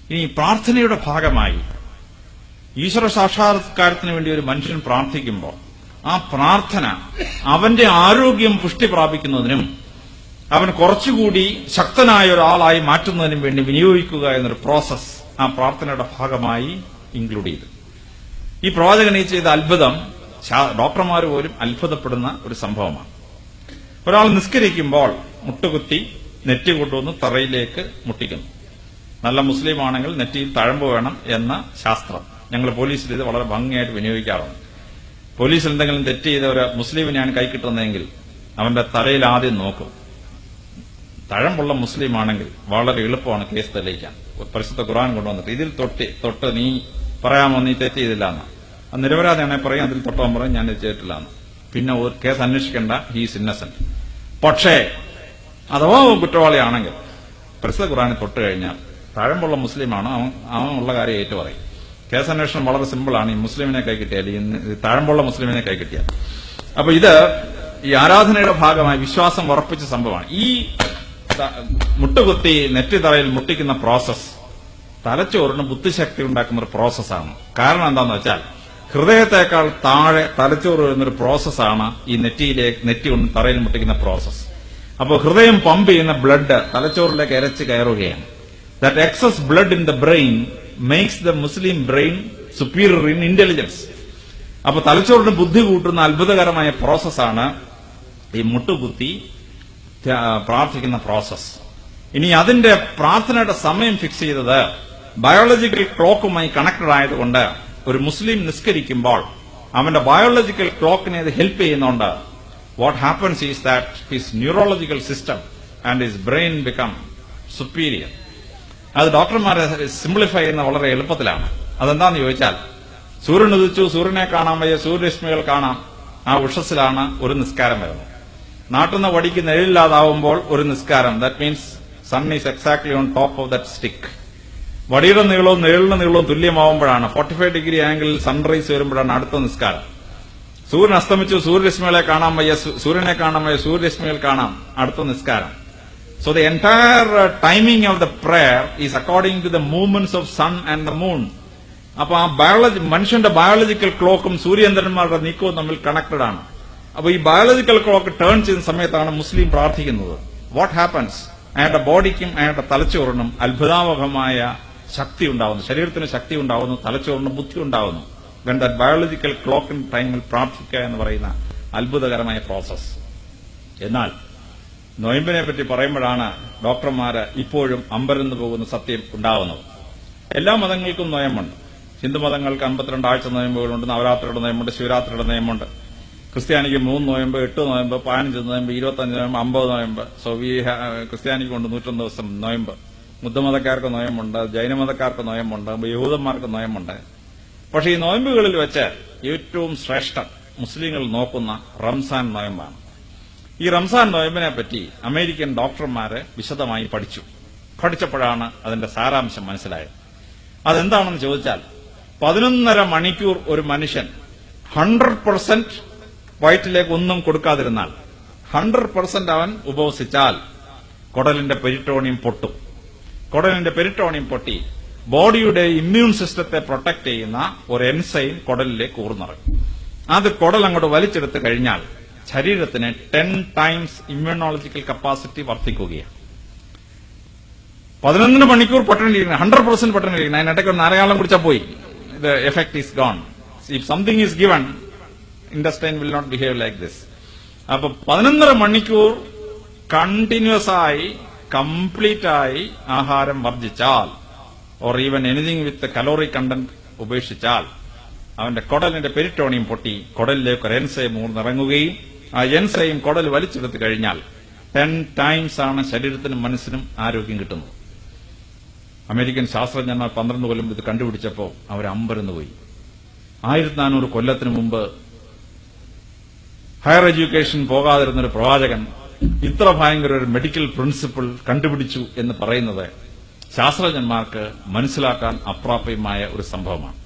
ഇനി പ്രാർത്ഥനയുടെ ഭാഗമായി ഈശ്വര സാക്ഷാത്കാരത്തിന് വേണ്ടി ഒരു മനുഷ്യൻ പ്രാർത്ഥിക്കുമ്പോൾ ആ പ്രാർത്ഥന അവന്റെ ആരോഗ്യം പുഷ്ടി പ്രാപിക്കുന്നതിനും അവൻ കുറച്ചുകൂടി ശക്തനായ ഒരാളായി മാറ്റുന്നതിനും വേണ്ടി വിനിയോഗിക്കുക എന്നൊരു പ്രോസസ് ആ പ്രാർത്ഥനയുടെ ഭാഗമായി ഇൻക്ലൂഡ് ചെയ്തു. ഈ പ്രവാചകൻ ഈ ചെയ്ത അത്ഭുതം ഡോക്ടർമാർ പോലും അത്ഭുതപ്പെടുന്ന ഒരു സംഭവമാണ്. ഒരാൾ നിസ്കരിക്കുമ്പോൾ മുട്ടുകുത്തി നെറ്റി കൊണ്ടുവന്ന് തറയിലേക്ക് മുട്ടിക്കുന്നു. നല്ല മുസ്ലിം ആണെങ്കിൽ നെറ്റിയിൽ തഴമ്പ് വേണം എന്ന ശാസ്ത്രം ഞങ്ങൾ പോലീസിൽ ഇത് വളരെ ഭംഗിയായിട്ട് വിനിയോഗിക്കാറുണ്ട്. പോലീസിൽ എന്തെങ്കിലും തെറ്റ് ചെയ്ത ഒരു മുസ്ലിമിനെയാണ് കൈ കിട്ടുന്നതെങ്കിൽ അവന്റെ തലയിൽ ആദ്യം നോക്കും. തഴമ്പുള്ള മുസ്ലിം ആണെങ്കിൽ വളരെ എളുപ്പമാണ് കേസ് തെളിയിക്കാൻ. പരിശുദ്ധ ഖുർആൻ കൊണ്ടുവന്നിട്ട് ഇതിൽ തൊട്ട് നീ പറയാമോ നീ തെറ്റ് ചെയ്തില്ല എന്ന്. അത് നിരപരാധിയാണെ പറയും, അതിൽ തൊട്ടാൻ പറയും ഞാൻ ഇത് ചെയ്തിട്ടില്ല എന്ന്. പിന്നെ ഒരു കേസ് അന്വേഷിക്കേണ്ട, ഹീസ് ഇന്നസെന്റ്. പക്ഷേ അഥവാ കുറ്റവാളിയാണെങ്കിൽ പരിശുദ്ധ ഖുർആനെ തൊട്ട് കഴിഞ്ഞാൽ തഴമ്പുള്ള മുസ്ലിമാണ്, അവൻ ഉള്ള കാര്യം ഏറ്റു പറയും. കേസന്വേഷണം വളരെ സിമ്പിളാണ്. ഈ മുസ്ലിമിനെ കൈ കിട്ടിയാൽ, ഈ തഴമ്പുള്ള മുസ്ലിമിനെ കൈ കിട്ടിയാൽ. അപ്പൊ ഇത് ഈ ആരാധനയുടെ ഭാഗമായി വിശ്വാസം ഉറപ്പിച്ച സംഭവമാണ്. ഈ മുട്ടുകുത്തി നെറ്റി തറയിൽ മുട്ടിക്കുന്ന പ്രോസസ് തലച്ചോറിന് ബുദ്ധിശക്തി ഉണ്ടാക്കുന്ന ഒരു പ്രോസസ്സാണ്. കാരണം എന്താണെന്ന് വെച്ചാൽ ഹൃദയത്തെക്കാൾ താഴെ തലച്ചോറ് വരുന്നൊരു പ്രോസസ്സാണ് ഈ നെറ്റി കൊണ്ട് തറയിൽ മുട്ടിക്കുന്ന പ്രോസസ്. അപ്പോൾ ഹൃദയം പമ്പ് ചെയ്യുന്ന ബ്ലഡ് തലച്ചോറിലേക്ക് ഇരച്ച് കയറുകയാണ്. That excess blood in the brain makes the Muslim brain superior in intelligence. അപ്പൊ തലച്ചോറിന് ബുദ്ധി കൂട്ടുന്ന അത്ഭുതകരമായ പ്രോസസ്സാണ് ഈ മുട്ടുകുത്തി പ്രാർത്ഥിക്കുന്ന പ്രോസസ്. ഇനി അതിന്റെ പ്രാർത്ഥനയുടെ സമയം ഫിക്സ് ചെയ്തത് ബയോളജിക്കൽ ക്ലോക്കുമായി കണക്റ്റഡ് ആയതുകൊണ്ട് ഒരു മുസ്ലിം നിസ്കരിക്കുമ്പോൾ അവന്റെ ബയോളജിക്കൽ ക്ലോക്കിനെ ഇത് ഹെൽപ്പ് ചെയ്യുന്നുണ്ട്. What happens is that his neurological system and his brain become superior. അത് ഡോക്ടർമാരെ സിംപ്ലിഫൈ ചെയ്യുന്ന വളരെ എളുപ്പത്തിലാണ്. അതെന്താന്ന് ചോദിച്ചാൽ സൂര്യൻ ഉദിച്ചു, സൂര്യനെ കാണാൻ വയ്യ, സൂര്യരശ്മികൾ കാണാം. ആ ഉഷസ്സിലാണ് ഒരു നിസ്കാരം വരുന്നത്. നാട്ടുന്ന വടിക്ക് നിഴലില്ലാതാവുമ്പോൾ ഒരു നിസ്കാരം. That means sun is exactly on top of that stick. വടിയുടെ നീളവും നിഴലിന്റെ നീളവും തുല്യമാവുമ്പോഴാണ് 45 ഡിഗ്രി ആംഗിളിൽ സൺറൈസ് വരുമ്പോഴാണ് അടുത്ത നിസ്കാരം. സൂര്യൻ അസ്തമിച്ചു, സൂര്യരശ്മികളെ കാണാൻ വയ്യ, സൂര്യനെ കാണാൻ വയ്യ, സൂര്യരശ്മികൾ കാണാം, അടുത്ത നിസ്കാരം. So the entire timing of the prayer is according to the movements of sun and the moon. അപ്പൊ ആ മനുഷ്യന്റെ ബയോളജിക്കൽ ക്ലോക്കും സൂര്യചന്ദ്രന്മാരുടെ നീക്കവും തമ്മിൽ കണക്റ്റഡ് ആണ്. അപ്പൊ ഈ ബയോളജിക്കൽ ക്ലോക്ക് ടേൺ ചെയ്യുന്ന സമയത്താണ് മുസ്ലിം പ്രാർത്ഥിക്കുന്നത്. What happens? അയാളുടെ ബോഡിക്കും അയാളുടെ തലച്ചോറിനും അത്ഭുതാവഹമായ ശക്തി ഉണ്ടാവുന്നു, ശരീരത്തിന് ശക്തി ഉണ്ടാവുന്നു, തലച്ചോറിന് ബുദ്ധി ഉണ്ടാവുന്നു. വെൻ ദാറ്റ് ബയോളജിക്കൽ ക്ലോക്കിൻ ടൈമിൽ പ്രാർത്ഥിക്കുക എന്ന് പറയുന്ന അത്ഭുതകരമായ പ്രോസസ്. എന്നാൽ നൊയമ്പിനെ പറ്റി പറയുമ്പോഴാണ് ഡോക്ടർമാര് ഇപ്പോഴും അമ്പരന്ന് പോകുന്ന സത്യം ഉണ്ടാവുന്നത്. എല്ലാ മതങ്ങൾക്കും നൊയമ്പുണ്ട്. ഹിന്ദു മതങ്ങൾക്ക് 52 ആഴ്ച നൊയമ്പുകളുണ്ട്, നവരാത്രിയുടെ നൊയമ്പുണ്ട്, ശിവരാത്രിയുടെ നൊയമ്പുണ്ട്. ക്രിസ്ത്യാനിക്ക് 3 നൊയമ്പ്, 8 നൊയമ്പ്, 15 നൊയമ്പ്, 25 നൊയമ്പ്, 50 നൊയമ്പ്. സോ ക്രിസ്ത്യാനിക്ക് കൊണ്ട് 101 ദിവസം നൊയമ്പ്. ബുദ്ധമതക്കാർക്ക് നൊയമ്പുണ്ട്, ജൈനമതക്കാർക്ക് നൊയമ്പുണ്ട്, യഹൂദന്മാർക്ക് നൊയമ്പുണ്ട്. പക്ഷെ ഈ നൊയമ്പുകളിൽ വെച്ച് ഏറ്റവും ശ്രേഷ്ഠം മുസ്ലിങ്ങൾ നോക്കുന്ന റംസാൻ നൊയമ്പാണ്. ഈ റംസാൻ നൊയമ്പിനെ പറ്റി അമേരിക്കൻ ഡോക്ടർമാര് വിശദമായി പഠിച്ചപ്പോഴാണ് അതിന്റെ സാരാംശം മനസ്സിലായത്. അതെന്താണെന്ന് ചോദിച്ചാൽ 11.5 മണിക്കൂർ ഒരു മനുഷ്യൻ 100% വയറ്റിലേക്ക് ഒന്നും കൊടുക്കാതിരുന്നാൽ, 100% അവൻ ഉപവസിച്ചാൽ കുടലിന്റെ പെരിറ്റോണിയം പൊട്ടും. കുടലിന്റെ പെരിറ്റോണിയം പൊട്ടി ബോഡിയുടെ ഇമ്മ്യൂൺ സിസ്റ്റത്തെ പ്രൊട്ടക്ട് ചെയ്യുന്ന ഒരു എൻസൈം കുടലിലേക്ക് ഊർന്നിറങ്ങും. അത് കുടൽ അങ്ങോട്ട് വലിച്ചെടുത്ത് കഴിഞ്ഞാൽ ശരീരത്തിന് 10 times ഇമ്മ്യൂണോളജിക്കൽ കപ്പാസിറ്റി വർദ്ധിക്കുകയാണ്. 11 മണിക്കൂർ പട്ടിണിയിരിക്കണം, 100% പട്ടിണിയിരിക്കണം. അതിനിടയ്ക്ക് ഒരു നാരകാലം കുടിച്ചാൽ പോയി, the effect is gone. If something is given, intestine will not behave like this. അപ്പൊ 11.5 മണിക്കൂർ കണ്ടിന്യൂസ് ആയി കംപ്ലീറ്റ് ആയി ആഹാരം വർജിച്ചാൽ, or even anything with calorie content ഉപേക്ഷിച്ചാൽ, അവന്റെ കുടലിന്റെ പെരിറ്റോണിയം പൊട്ടി കുടലിലേക്ക് ഒരു എൻസൈം ഊർന്നിറങ്ങുകയും ആ എൻസൈം കുടൽ വലിച്ചെടുത്ത് കഴിഞ്ഞാൽ 10 times ആണ് ശരീരത്തിനും മനസ്സിനും ആരോഗ്യം കിട്ടുന്നത്. അമേരിക്കൻ ശാസ്ത്രജ്ഞന്മാർ 12 കൊല്ലം ഇത് കണ്ടുപിടിച്ചപ്പോൾ അവർ അമ്പരന്ന് പോയി. 1400 കൊല്ലത്തിന് മുമ്പ് ഹയർ എഡ്യൂക്കേഷൻ പോകാതിരുന്നൊരു പ്രവാചകൻ ഇത്ര ഭയങ്കര ഒരു മെഡിക്കൽ പ്രിൻസിപ്പിൾ കണ്ടുപിടിച്ചു എന്ന് പറയുന്നത് ശാസ്ത്രജ്ഞന്മാർക്ക് മനസ്സിലാക്കാൻ അപ്രാപ്യമായ ഒരു സംഭവമാണ്.